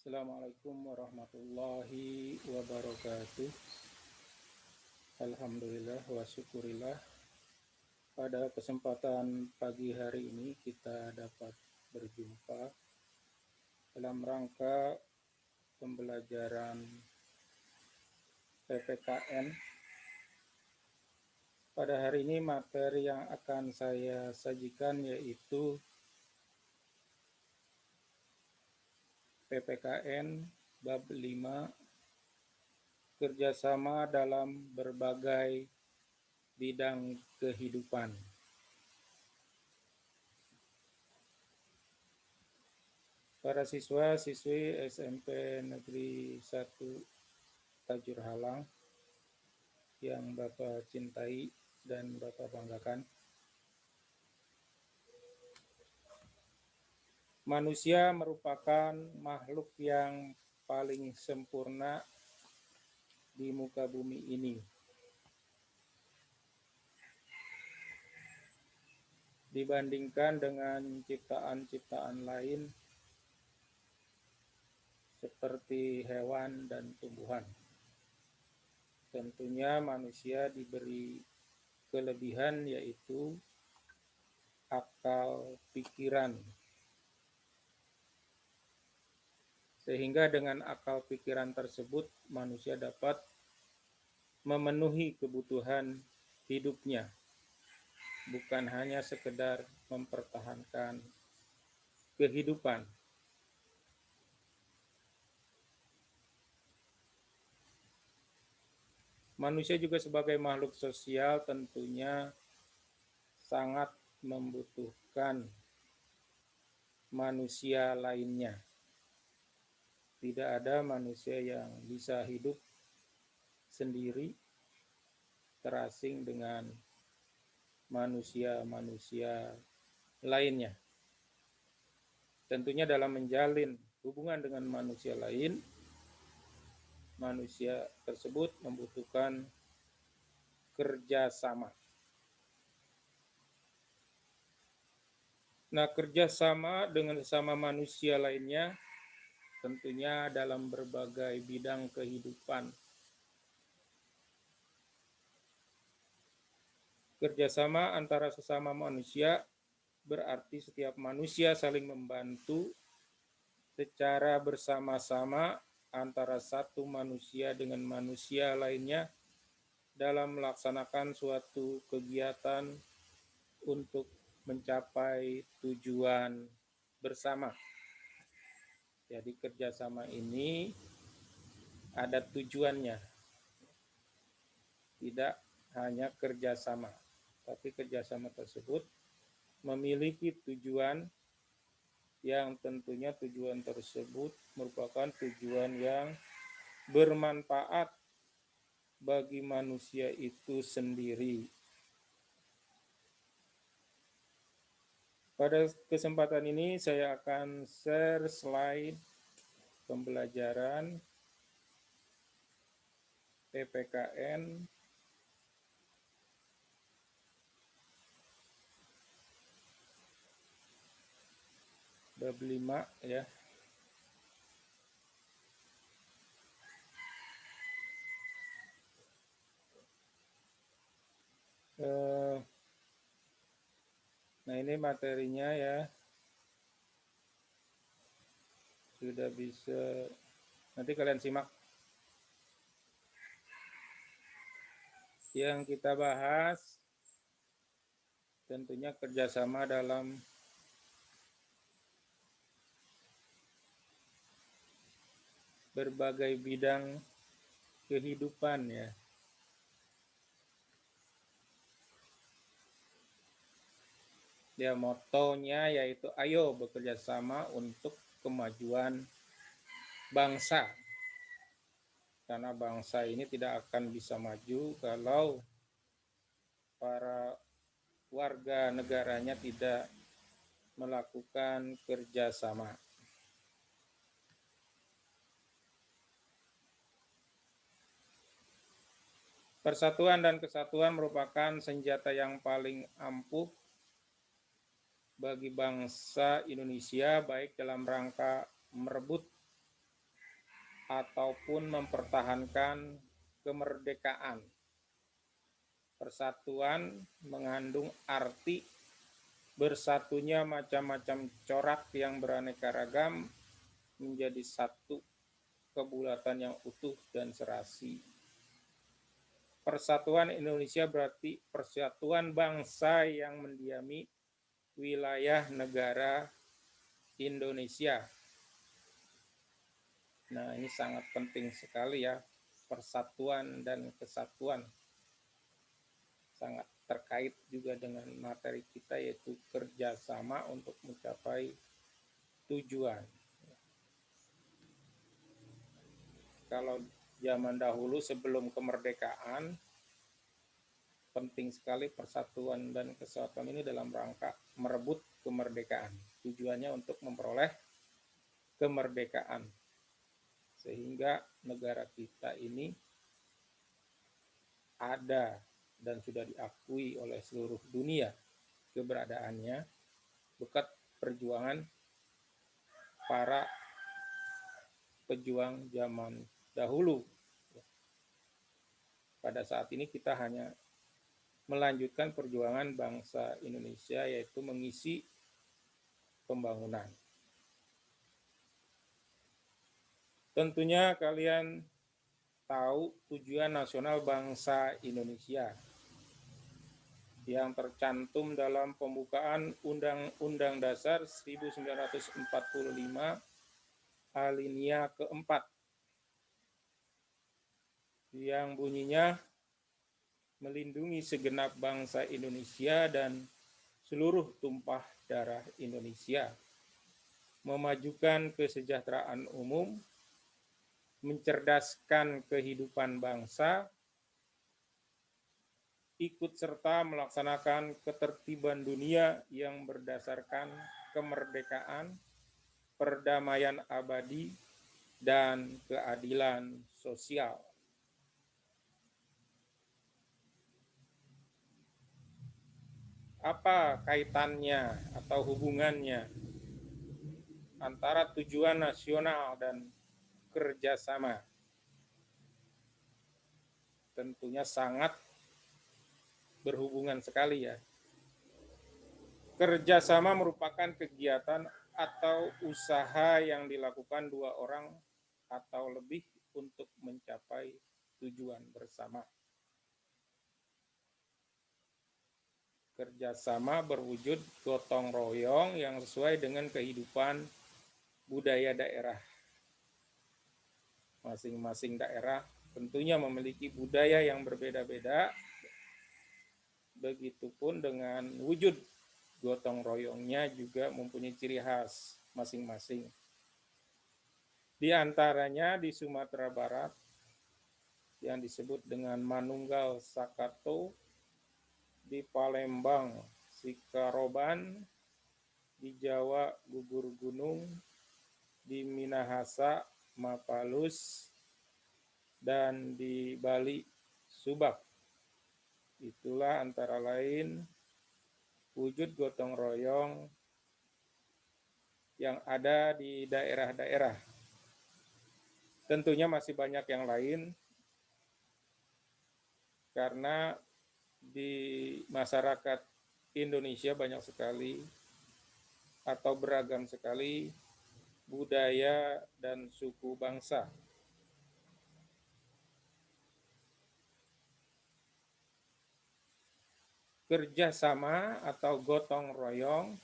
Assalamualaikum warahmatullahi wabarakatuh. Alhamdulillah wa syukurillah. Pada kesempatan pagi hari ini kita dapat berjumpa dalam rangka pembelajaran PPKN. Pada hari ini materi yang akan saya sajikan yaitu PPKN bab 5, kerjasama dalam berbagai bidang kehidupan. Para siswa-siswi SMP Negeri 1 Tajur Halang yang Bapak cintai dan Bapak banggakan. Manusia merupakan makhluk yang paling sempurna di muka bumi ini. Dibandingkan dengan ciptaan-ciptaan lain seperti hewan dan tumbuhan. Tentunya manusia diberi kelebihan yaitu akal pikiran. Sehingga dengan akal pikiran tersebut manusia dapat memenuhi kebutuhan hidupnya. Bukan hanya sekedar mempertahankan kehidupan. Manusia juga sebagai makhluk sosial tentunya sangat membutuhkan manusia lainnya. Tidak ada manusia yang bisa hidup sendiri, terasing dengan manusia-manusia lainnya. Tentunya dalam menjalin hubungan dengan manusia lain, manusia tersebut membutuhkan kerjasama. Nah, kerjasama dengan sesama manusia lainnya tentunya dalam berbagai bidang kehidupan. Kerjasama antara sesama manusia berarti setiap manusia saling membantu secara bersama-sama antara satu manusia dengan manusia lainnya dalam melaksanakan suatu kegiatan untuk mencapai tujuan bersama. Jadi kerjasama ini ada tujuannya, tidak hanya kerjasama, tapi kerjasama tersebut memiliki tujuan yang tentunya tujuan tersebut merupakan tujuan yang bermanfaat bagi manusia itu sendiri. Pada kesempatan ini saya akan share slide pembelajaran PPKN bab 5 ya. Nah, ini materinya ya. Sudah bisa, nanti kalian simak. Yang kita bahas tentunya kerjasama dalam berbagai bidang kehidupan ya. Ya, motonya yaitu ayo bekerja sama untuk kemajuan bangsa. Karena bangsa ini tidak akan bisa maju kalau para warga negaranya tidak melakukan kerjasama. Persatuan dan kesatuan merupakan senjata yang paling ampuh bagi bangsa Indonesia, baik dalam rangka merebut ataupun mempertahankan kemerdekaan. Persatuan mengandung arti bersatunya macam-macam corak yang beraneka ragam menjadi satu kebulatan yang utuh dan serasi. Persatuan Indonesia berarti persatuan bangsa yang mendiami wilayah negara Indonesia. Nah, ini sangat penting sekali ya, persatuan dan kesatuan. Sangat terkait juga dengan materi kita, yaitu kerjasama untuk mencapai tujuan. Kalau zaman dahulu sebelum kemerdekaan, penting sekali persatuan dan kesatuan ini dalam rangka merebut kemerdekaan. Tujuannya untuk memperoleh kemerdekaan. Sehingga negara kita ini ada dan sudah diakui oleh seluruh dunia keberadaannya berkat perjuangan para pejuang zaman dahulu. Pada saat ini kita hanya melanjutkan perjuangan bangsa Indonesia, yaitu mengisi pembangunan. Tentunya kalian tahu tujuan nasional bangsa Indonesia yang tercantum dalam pembukaan Undang-Undang Dasar 1945 alinea keempat, yang bunyinya melindungi segenap bangsa Indonesia dan seluruh tumpah darah Indonesia, memajukan kesejahteraan umum, mencerdaskan kehidupan bangsa, ikut serta melaksanakan ketertiban dunia yang berdasarkan kemerdekaan, perdamaian abadi, dan keadilan sosial. Apa kaitannya atau hubungannya antara tujuan nasional dan kerjasama? Tentunya sangat berhubungan sekali ya. Kerjasama merupakan kegiatan atau usaha yang dilakukan dua orang atau lebih untuk mencapai tujuan bersama. Kerjasama berwujud gotong royong yang sesuai dengan kehidupan budaya daerah. Masing-masing daerah tentunya memiliki budaya yang berbeda-beda, begitupun dengan wujud gotong royongnya juga mempunyai ciri khas masing-masing. Di antaranya di Sumatera Barat yang disebut dengan Manunggal Sakato, di Palembang Sikaroban, di Jawa Gugur Gunung, di Minahasa Mapalus, dan di Bali Subak. Itulah antara lain wujud gotong royong yang ada di daerah-daerah. Tentunya masih banyak yang lain, karena di masyarakat Indonesia banyak sekali atau beragam sekali budaya dan suku bangsa. Kerjasama atau gotong royong,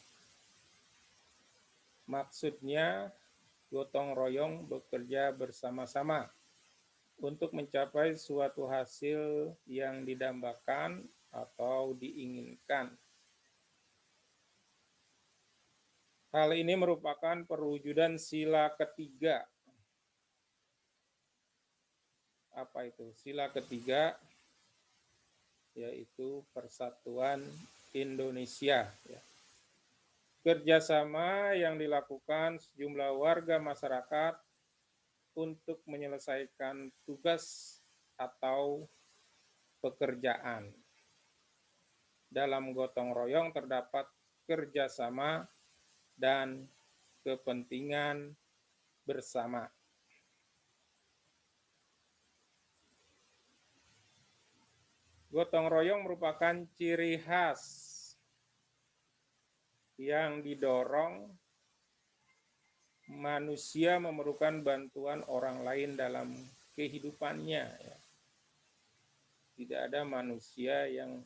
maksudnya gotong royong bekerja bersama-sama untuk mencapai suatu hasil yang didambakan atau diinginkan. Hal ini merupakan perwujudan sila ketiga. Apa itu? Sila ketiga yaitu Persatuan Indonesia. Kerjasama yang dilakukan sejumlah warga masyarakat untuk menyelesaikan tugas atau pekerjaan. Dalam gotong royong terdapat kerjasama dan kepentingan bersama. Gotong royong merupakan ciri khas yang didorong manusia memerlukan bantuan orang lain dalam kehidupannya. Tidak ada manusia yang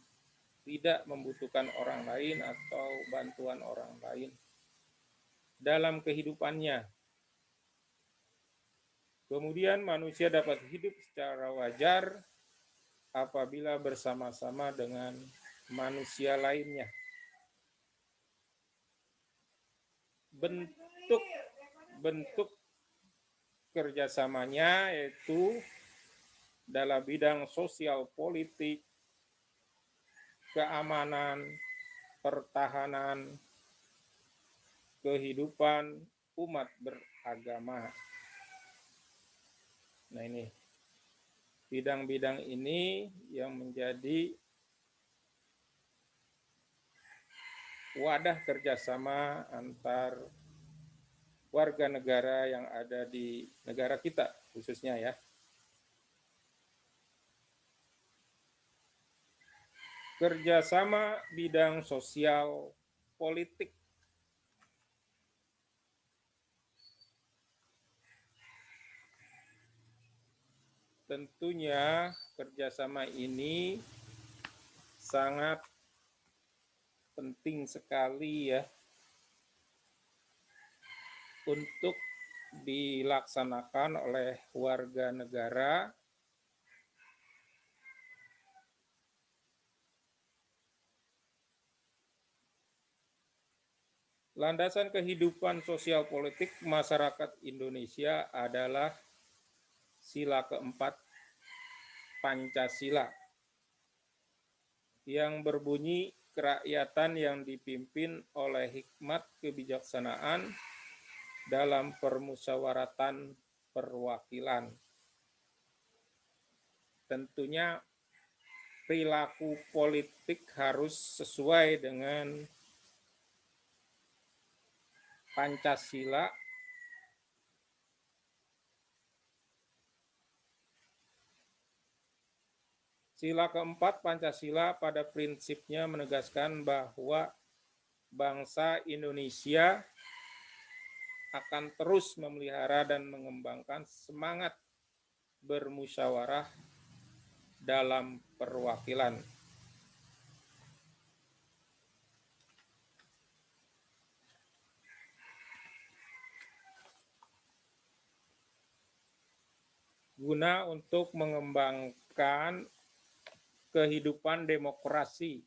tidak membutuhkan orang lain atau bantuan orang lain dalam kehidupannya. Kemudian manusia dapat hidup secara wajar apabila bersama-sama dengan manusia lainnya. Bentuk kerjasamanya yaitu dalam bidang sosial politik, keamanan, pertahanan, kehidupan umat beragama. Nah ini, bidang-bidang ini yang menjadi wadah kerjasama antar warga negara yang ada di negara kita khususnya ya. Kerjasama bidang sosial politik. Tentunya kerjasama ini sangat penting sekali ya untuk dilaksanakan oleh warga negara landasan kehidupan sosial politik masyarakat Indonesia adalah sila keempat Pancasila yang berbunyi kerakyatan yang dipimpin oleh hikmat kebijaksanaan dalam permusyawaratan perwakilan. Tentunya perilaku politik harus sesuai dengan Pancasila Sila keempat Pancasila pada prinsipnya menegaskan bahwa bangsa Indonesia akan terus memelihara dan mengembangkan semangat bermusyawarah dalam perwakilan. Guna untuk mengembangkan kehidupan demokrasi.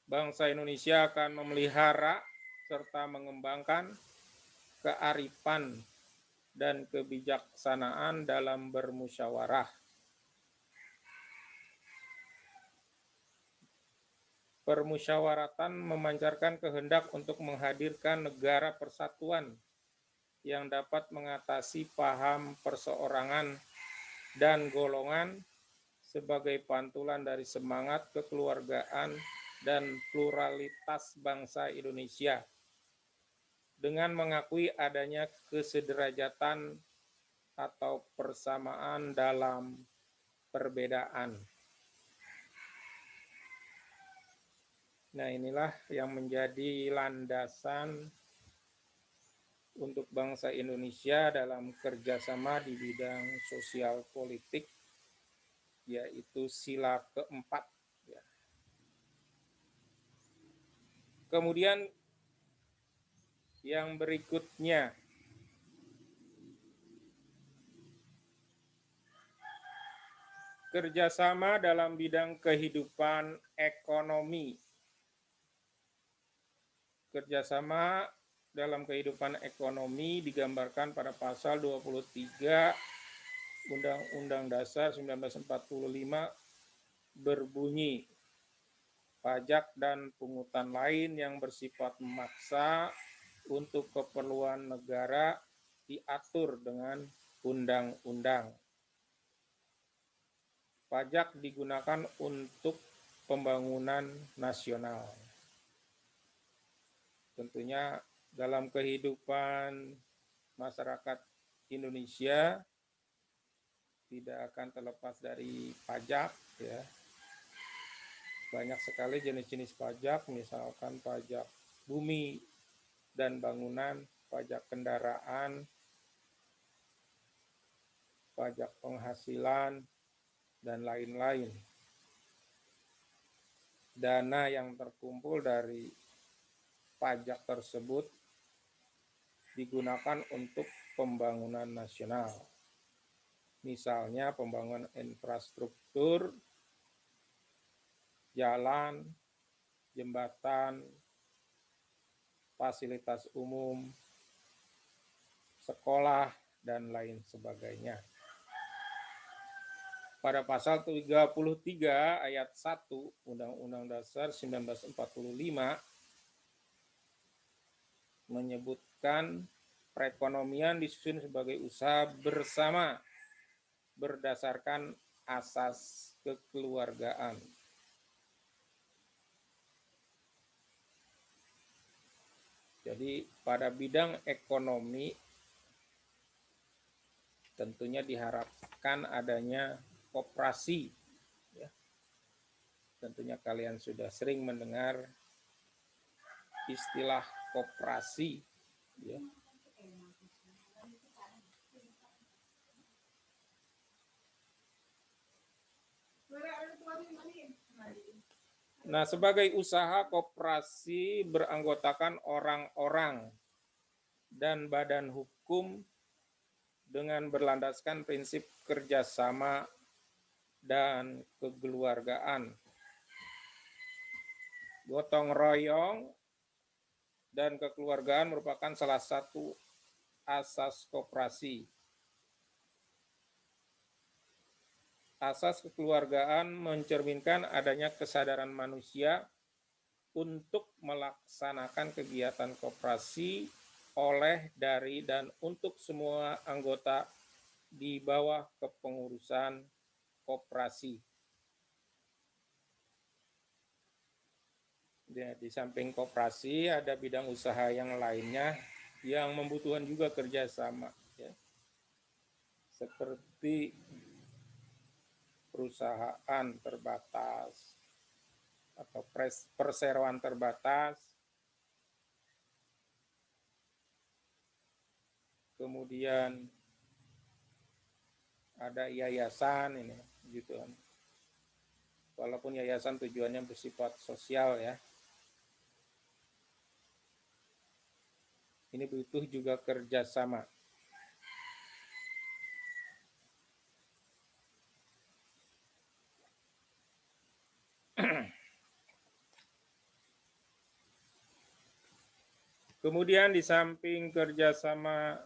Bangsa Indonesia akan memelihara serta mengembangkan kearifan dan kebijaksanaan dalam bermusyawarah. Permusyawaratan memancarkan kehendak untuk menghadirkan negara persatuan yang dapat mengatasi paham perseorangan dan golongan sebagai pantulan dari semangat kekeluargaan dan pluralitas bangsa Indonesia dengan mengakui adanya kesederajatan atau persamaan dalam perbedaan. Nah, inilah yang menjadi landasan untuk bangsa Indonesia dalam kerjasama di bidang sosial politik, yaitu sila keempat. Kemudian yang berikutnya, kerjasama dalam bidang kehidupan ekonomi. Kerjasama dalam kehidupan ekonomi digambarkan pada pasal 23 Undang-Undang Dasar 1945 berbunyi, pajak dan pungutan lain yang bersifat memaksa untuk keperluan negara diatur dengan undang-undang. Pajak digunakan untuk pembangunan nasional. Tentunya dalam kehidupan masyarakat Indonesia tidak akan terlepas dari pajak ya. Banyak sekali jenis-jenis pajak, misalkan pajak bumi dan bangunan, pajak kendaraan, pajak penghasilan, dan lain-lain. Dana yang terkumpul dari pajak tersebut digunakan untuk pembangunan nasional. Misalnya pembangunan infrastruktur, jalan, jembatan, fasilitas umum, sekolah, dan lain sebagainya. Pada pasal 33 ayat 1 Undang-Undang Dasar 1945 menyebutkan perekonomian disusun sebagai usaha bersama berdasarkan asas kekeluargaan. Jadi pada bidang ekonomi tentunya diharapkan adanya koperasi. Ya. Tentunya kalian sudah sering mendengar istilah koperasi. Ya. Nah, sebagai usaha koperasi beranggotakan orang-orang dan badan hukum dengan berlandaskan prinsip kerjasama dan kekeluargaan. Gotong royong dan kekeluargaan merupakan salah satu asas koperasi. Asas kekeluargaan mencerminkan adanya kesadaran manusia untuk melaksanakan kegiatan koperasi oleh, dari, dan untuk semua anggota di bawah kepengurusan koperasi. Ya, di samping koperasi ada bidang usaha yang lainnya yang membutuhkan juga kerjasama, ya. Seperti perusahaan terbatas atau perseroan terbatas, kemudian ada yayasan ini, gitu kan. Walaupun yayasan tujuannya bersifat sosial ya. Ini butuh juga kerjasama. Kemudian di samping kerjasama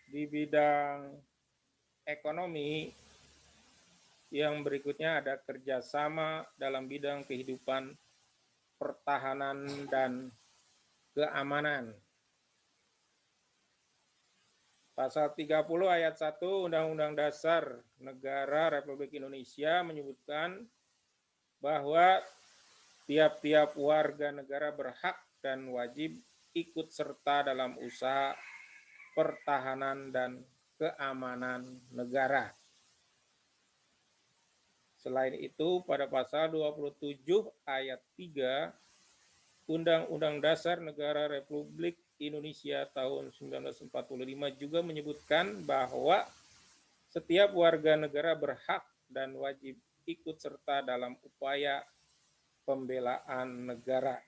di bidang ekonomi, yang berikutnya ada kerjasama dalam bidang kehidupan pertahanan dan keamanan. Pasal 30 ayat 1 Undang-Undang Dasar Negara Republik Indonesia menyebutkan bahwa tiap-tiap warga negara berhak dan wajib ikut serta dalam usaha pertahanan dan keamanan negara. Selain itu, pada pasal 27 ayat 3 Undang-Undang Dasar Negara Republik Indonesia tahun 1945 juga menyebutkan bahwa setiap warga negara berhak dan wajib ikut serta dalam upaya pembelaan negara.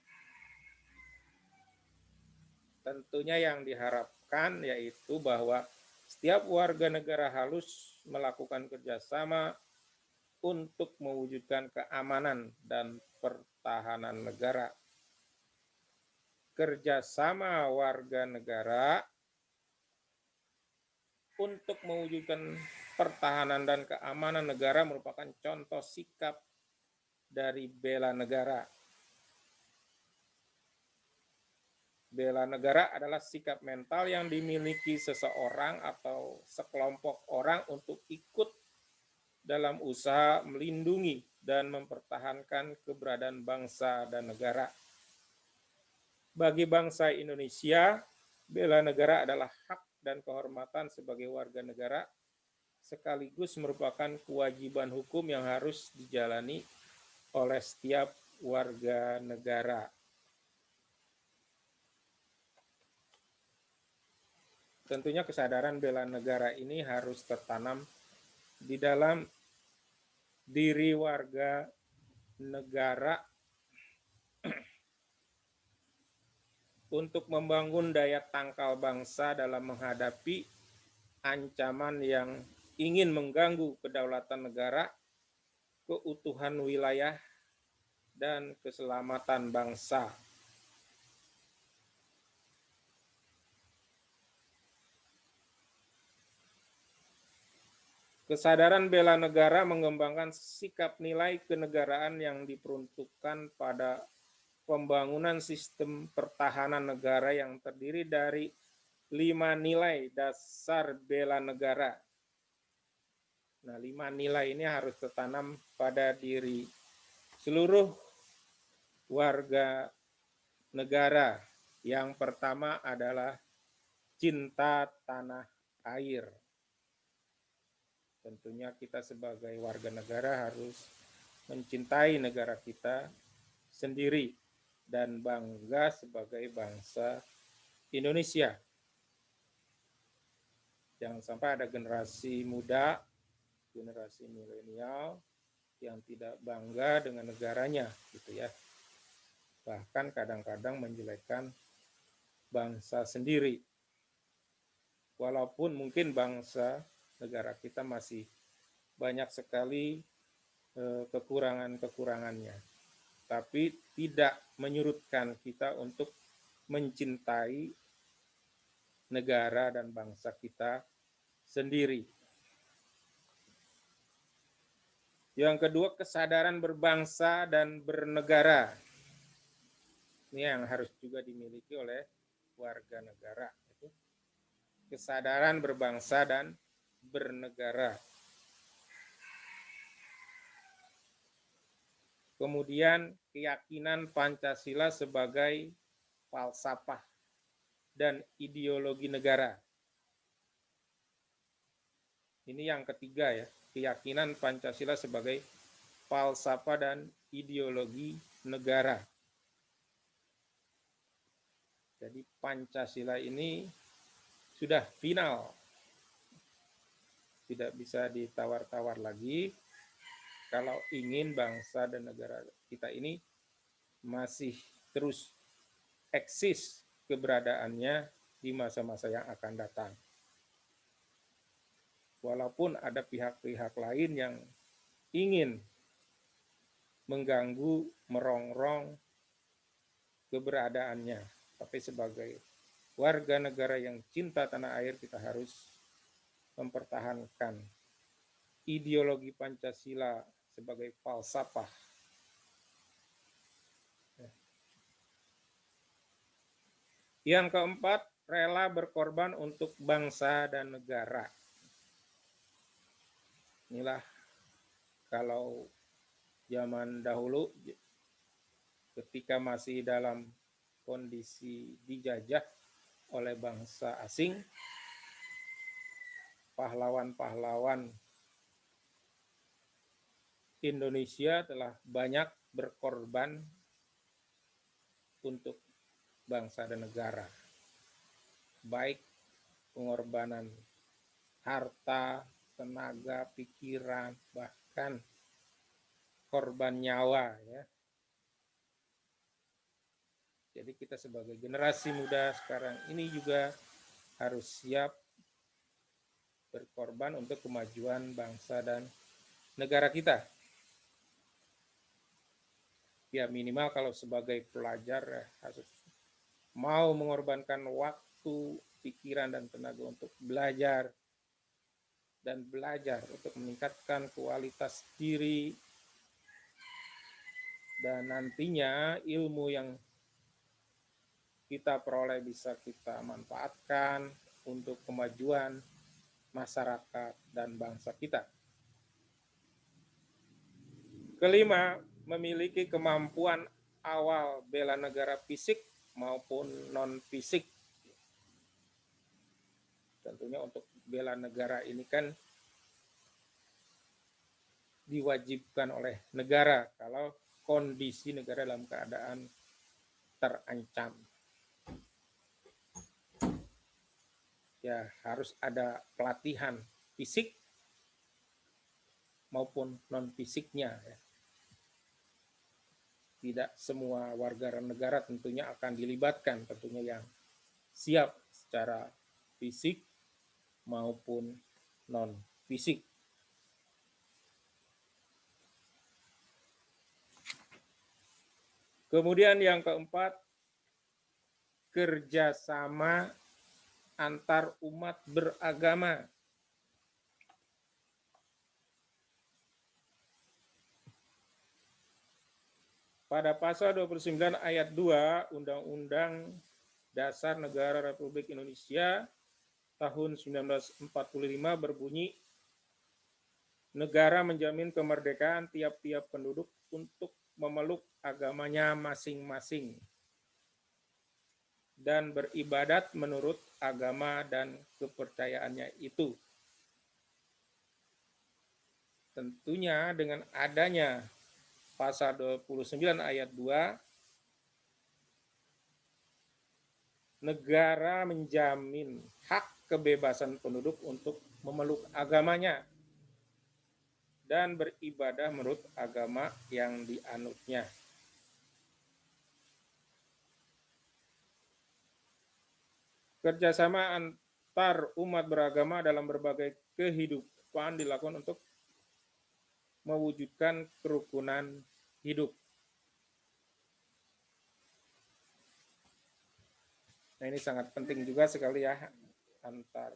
Tentunya yang diharapkan yaitu bahwa setiap warga negara harus melakukan kerjasama untuk mewujudkan keamanan dan pertahanan negara. Kerjasama warga negara untuk mewujudkan pertahanan dan keamanan negara merupakan contoh sikap dari bela negara. Bela negara adalah sikap mental yang dimiliki seseorang atau sekelompok orang untuk ikut dalam usaha melindungi dan mempertahankan keberadaan bangsa dan negara. Bagi bangsa Indonesia, bela negara adalah hak dan kehormatan sebagai warga negara sekaligus merupakan kewajiban hukum yang harus dijalani oleh setiap warga negara. Tentunya kesadaran bela negara ini harus tertanam di dalam diri warga negara untuk membangun daya tangkal bangsa dalam menghadapi ancaman yang ingin mengganggu kedaulatan negara, keutuhan wilayah, dan keselamatan bangsa. Kesadaran bela negara mengembangkan sikap nilai kenegaraan yang diperuntukkan pada pembangunan sistem pertahanan negara yang terdiri dari 5 nilai dasar bela negara. Nah, 5 nilai ini harus tertanam pada diri seluruh warga negara. Yang pertama adalah cinta tanah air. Tentunya kita sebagai warga negara harus mencintai negara kita sendiri dan bangga sebagai bangsa Indonesia. Jangan sampai ada generasi muda, generasi milenial yang tidak bangga dengan negaranya, gitu ya. Bahkan kadang-kadang menjelekkan bangsa sendiri. Walaupun mungkin bangsa negara kita masih banyak sekali kekurangan-kekurangannya, tapi tidak menyurutkan kita untuk mencintai negara dan bangsa kita sendiri. Yang kedua, kesadaran berbangsa dan bernegara. Ini yang harus juga dimiliki oleh warga negara. Kesadaran berbangsa dan bernegara. Kemudian keyakinan Pancasila sebagai falsafah dan ideologi negara. Ini yang ketiga ya, keyakinan Pancasila sebagai falsafah dan ideologi negara. Jadi Pancasila ini sudah final, tidak bisa ditawar-tawar lagi. Kalau ingin bangsa dan negara kita ini masih terus eksis keberadaannya di masa-masa yang akan datang. Walaupun ada pihak-pihak lain yang ingin mengganggu, merongrong keberadaannya, tapi sebagai warga negara yang cinta tanah air, kita harus mempertahankan ideologi Pancasila sebagai falsafah. Yang keempat, rela berkorban untuk bangsa dan negara. Inilah kalau zaman dahulu ketika masih dalam kondisi dijajah oleh bangsa asing, pahlawan-pahlawan Indonesia telah banyak berkorban untuk bangsa dan negara. Baik pengorbanan harta, tenaga, pikiran, bahkan korban nyawa ya. Jadi kita sebagai generasi muda sekarang ini juga harus siap berkorban untuk kemajuan bangsa dan negara kita. Ya minimal kalau sebagai pelajar harus mau mengorbankan waktu, pikiran, dan tenaga untuk belajar untuk meningkatkan kualitas diri, dan nantinya ilmu yang kita peroleh bisa kita manfaatkan untuk kemajuan masyarakat dan bangsa kita. Kelima, memiliki kemampuan awal bela negara fisik maupun non-fisik. Tentunya untuk bela negara ini kan diwajibkan oleh negara kalau kondisi negara dalam keadaan terancam. Ya, harus ada pelatihan fisik maupun non-fisiknya. Ya. Tidak semua warga negara tentunya akan dilibatkan, tentunya yang siap secara fisik maupun non-fisik. Kemudian yang keempat, kerjasama antar umat beragama. Pada pasal 29 ayat 2 Undang-Undang Dasar Negara Republik Indonesia tahun 1945 berbunyi, negara menjamin kemerdekaan tiap-tiap penduduk untuk memeluk agamanya masing-masing dan beribadat menurut agama dan kepercayaannya itu. Tentunya dengan adanya pasal 29 ayat 2, negara menjamin hak kebebasan penduduk untuk memeluk agamanya dan beribadah menurut agama yang dianutnya. Kerjasama antar umat beragama dalam berbagai kehidupan dilakukan untuk mewujudkan kerukunan hidup. Nah, ini sangat penting juga sekali ya, antar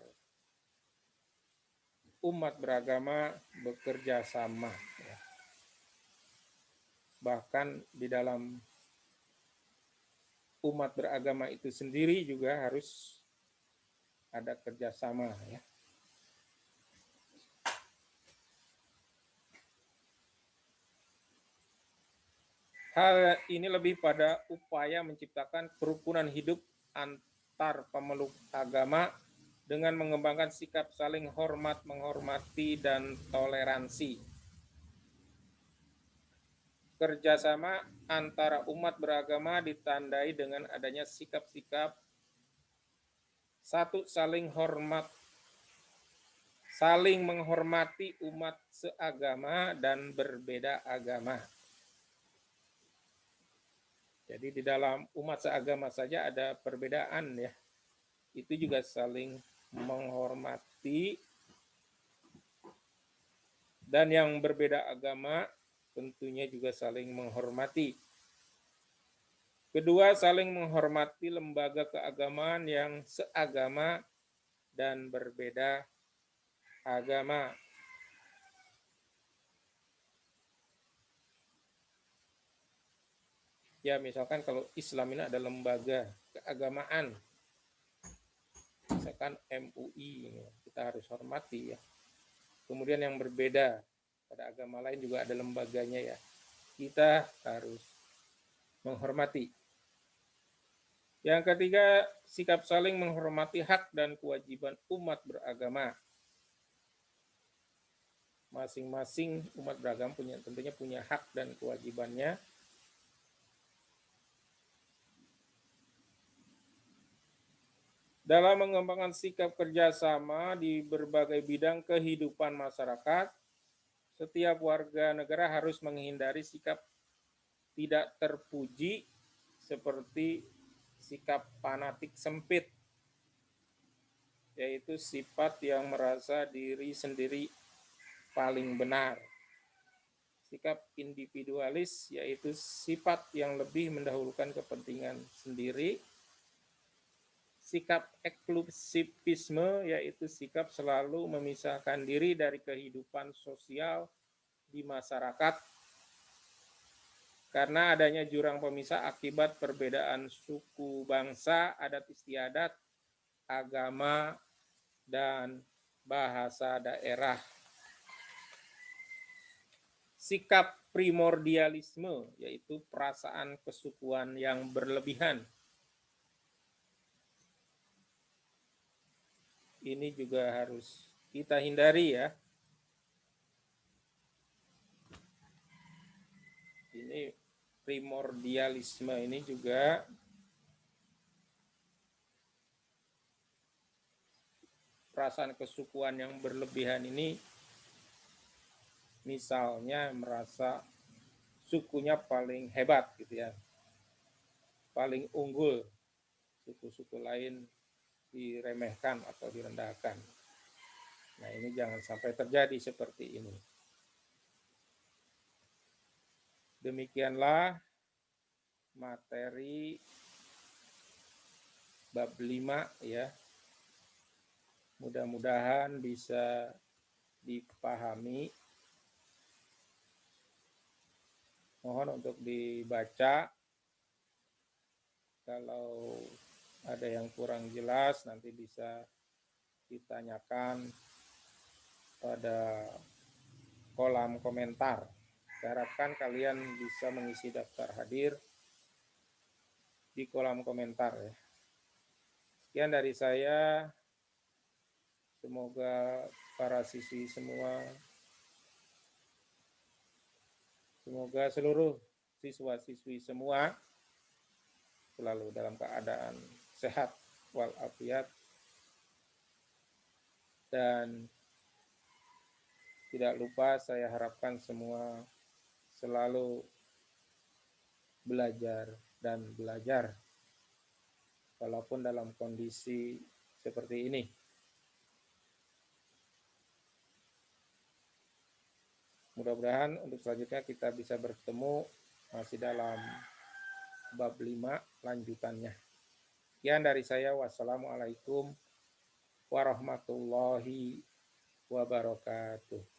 umat beragama bekerja sama. Ya. Bahkan di dalam umat beragama itu sendiri juga harus ada kerjasama ya. Hal ini lebih pada upaya menciptakan kerukunan hidup antar pemeluk agama dengan mengembangkan sikap saling hormat, menghormati, dan toleransi. Kerjasama antara umat beragama ditandai dengan adanya sikap-sikap satu, saling hormat, saling menghormati umat seagama dan berbeda agama. Jadi di dalam umat seagama saja ada perbedaan ya. Itu juga saling menghormati, dan yang berbeda agama tentunya juga saling menghormati. Kedua, saling menghormati lembaga keagamaan yang seagama dan berbeda agama. Ya, misalkan kalau Islam ini ada lembaga keagamaan, misalkan MUI, kita harus hormati ya. Kemudian yang berbeda pada agama lain juga ada lembaganya ya, kita harus menghormati. Yang ketiga, sikap saling menghormati hak dan kewajiban umat beragama. Masing-masing umat beragama tentunya punya hak dan kewajibannya. Dalam mengembangkan sikap kerjasama di berbagai bidang kehidupan masyarakat, setiap warga negara harus menghindari sikap tidak terpuji seperti sikap fanatik sempit, yaitu sifat yang merasa diri sendiri paling benar. Sikap individualis, yaitu sifat yang lebih mendahulukan kepentingan sendiri. Sikap eksklusivisme, yaitu sikap selalu memisahkan diri dari kehidupan sosial di masyarakat karena adanya jurang pemisah akibat perbedaan suku, bangsa, adat istiadat, agama, dan bahasa daerah. Sikap primordialisme, yaitu perasaan kesukuan yang berlebihan. Ini juga harus kita hindari ya. Ini primordialisme ini juga perasaan kesukuan yang berlebihan ini, misalnya merasa sukunya paling hebat gitu ya, paling unggul, suku-suku lain diremehkan atau direndahkan. Nah, ini jangan sampai terjadi seperti ini. Demikianlah materi bab 5 ya. Mudah-mudahan bisa dipahami. Mohon untuk dibaca. Kalau ada yang kurang jelas nanti bisa ditanyakan pada kolom komentar. Saya harapkan kalian bisa mengisi daftar hadir di kolom komentar ya. Sekian dari saya. Semoga para siswi semua, semoga seluruh siswa-siswi semua selalu dalam keadaan sehat walafiat dan tidak lupa saya harapkan semua selalu belajar dan belajar walaupun dalam kondisi seperti ini. Mudah-mudahan untuk selanjutnya kita bisa bertemu masih dalam bab 5 lanjutannya. Sekian dari saya. Wassalamualaikum warahmatullahi wabarakatuh.